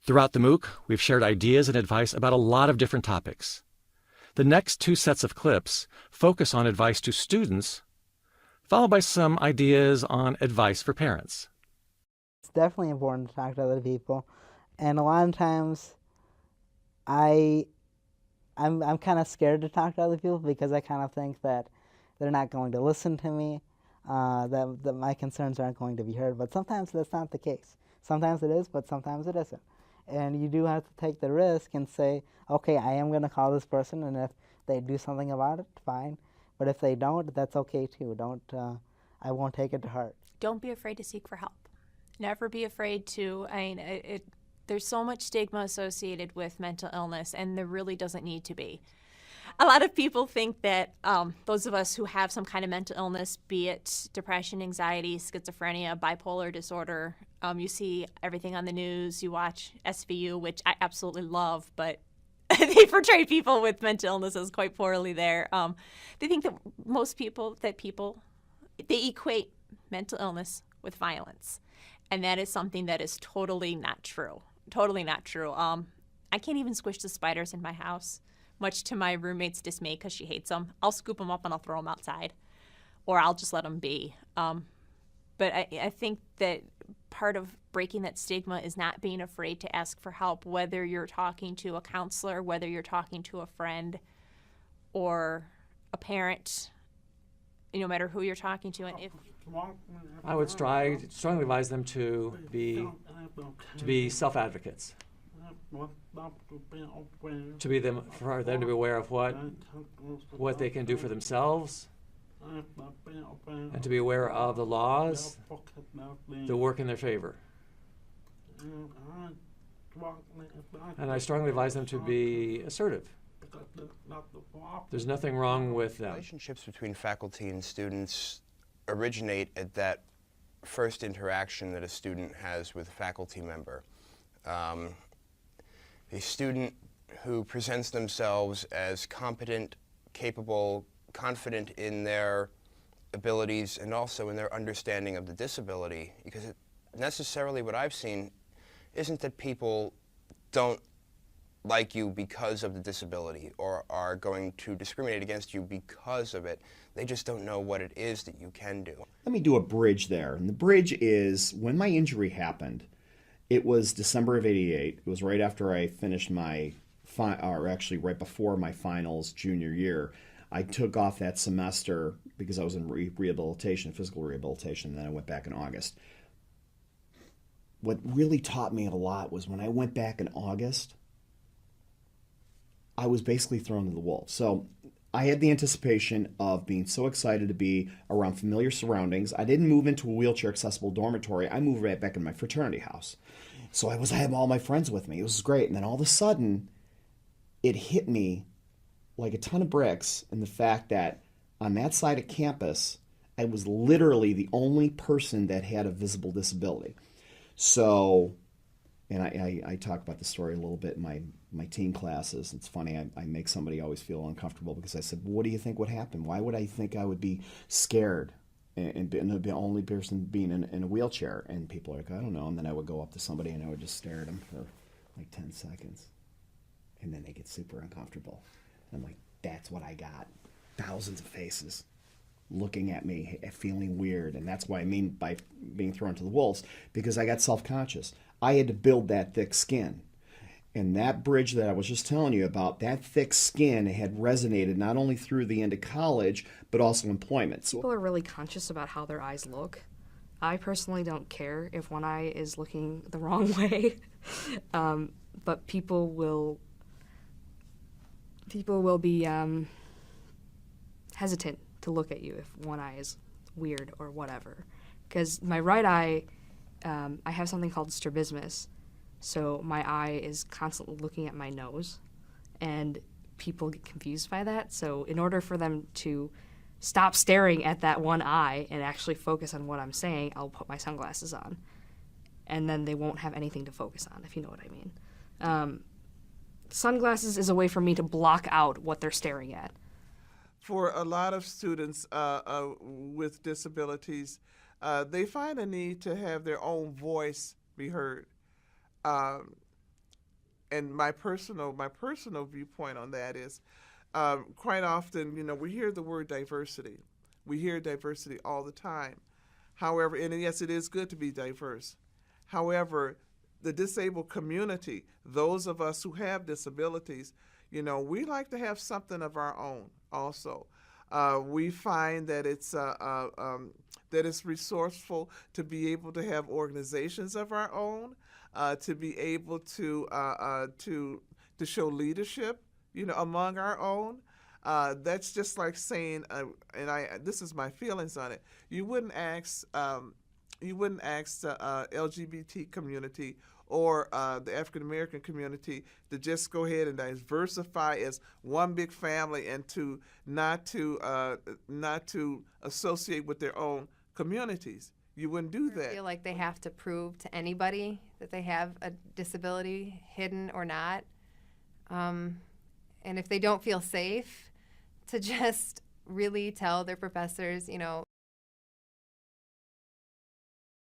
Throughout the MOOC, we've shared ideas and advice about a lot of different topics. The next 2 sets of clips focus on advice to students, followed by some ideas on advice for parents. It's definitely important to talk to other people, and a lot of times I'm kind of scared to talk to other people because I kind of think that they're not going to listen to me, that my concerns aren't going to be heard. But sometimes that's not the case. Sometimes it is, but sometimes it isn't. And you do have to take the risk and say, okay, I am going to call this person, and if they do something about it, fine. But if they don't, that's okay too. I won't take it to heart. Don't be afraid to seek for help. Never be afraid to, there's so much stigma associated with mental illness, and there really doesn't need to be. A lot of people think that those of us who have some kind of mental illness, be it depression, anxiety, schizophrenia, bipolar disorder, you see everything on the news, you watch SVU, which I absolutely love, but they portray people with mental illnesses quite poorly there. They think that they equate mental illness with violence. And that is something that is totally not true. Totally not true. I can't even squish the spiders in my house, much to my roommate's dismay because she hates them. I'll scoop them up and I'll throw them outside, or I'll just let them be. But I think that part of breaking that stigma is not being afraid to ask for help, whether you're talking to a counselor, whether you're talking to a friend or a parent, no matter who you're talking to. And if I would strongly advise them to be self-advocates. For them to be aware of what they can do for themselves, and to be aware of the laws that work in their favor. And I strongly advise them to be assertive. There's nothing wrong with them. Relationships between faculty and students originate at that first interaction that a student has with a faculty member. A student who presents themselves as competent, capable, confident in their abilities and also in their understanding of the disability, because necessarily what I've seen isn't that people don't like you because of the disability or are going to discriminate against you because of it. They just don't know what it is that you can do. Let me do a bridge there. And the bridge is, when my injury happened, it was December of '88. It was right after I finished or actually right before my finals junior year. I took off that semester because I was in rehabilitation, physical rehabilitation, and then I went back in August. What really taught me a lot was when I went back in August, I was basically thrown to the wolves. So I had the anticipation of being so excited to be around familiar surroundings. I didn't move into a wheelchair-accessible dormitory. I moved right back in my fraternity house. So I had all my friends with me. It was great. And then all of a sudden, it hit me like a ton of bricks in the fact that on that side of campus, I was literally the only person that had a visible disability. So, and I talk about the story a little bit in my teen classes. It's funny, I make somebody always feel uncomfortable because I said, well, what do you think would happen? Why would I think I would be scared and be the only person being in a wheelchair? And people are like, I don't know. And then I would go up to somebody and I would just stare at them for like 10 seconds. And then they get super uncomfortable. And I'm like, that's what I got. Thousands of faces looking at me, feeling weird. And that's what I mean by being thrown to the wolves, because I got self-conscious. I had to build that thick skin. And that bridge that I was just telling you about, that thick skin had resonated not only through the end of college, but also employment. So people are really conscious about how their eyes look. I personally don't care if one eye is looking the wrong way, but people will be hesitant to look at you if one eye is weird or whatever. Because my right eye, I have something called strabismus, so my eye is constantly looking at my nose, and people get confused by that. So in order for them to stop staring at that one eye and actually focus on what I'm saying, I'll put my sunglasses on, and then they won't have anything to focus on, if you know what I mean. Sunglasses is a way for me to block out what they're staring at. For a lot of students with disabilities, they find a need to have their own voice be heard. and my personal viewpoint on that is, quite often, we hear the word diversity. We hear diversity all the time. However, and yes, it is good to be diverse. However, the disabled community, those of us who have disabilities, we like to have something of our own also. We find that it's resourceful to be able to have organizations of our own, to be able to show leadership, among our own. That's just like saying, this is my feelings on it. You wouldn't ask the LGBT community or the African American community to just go ahead and diversify as one big family and to not to associate with their own communities. You wouldn't do that. I feel like they have to prove to anybody that they have a disability, hidden or not. And if they don't feel safe to just really tell their professors,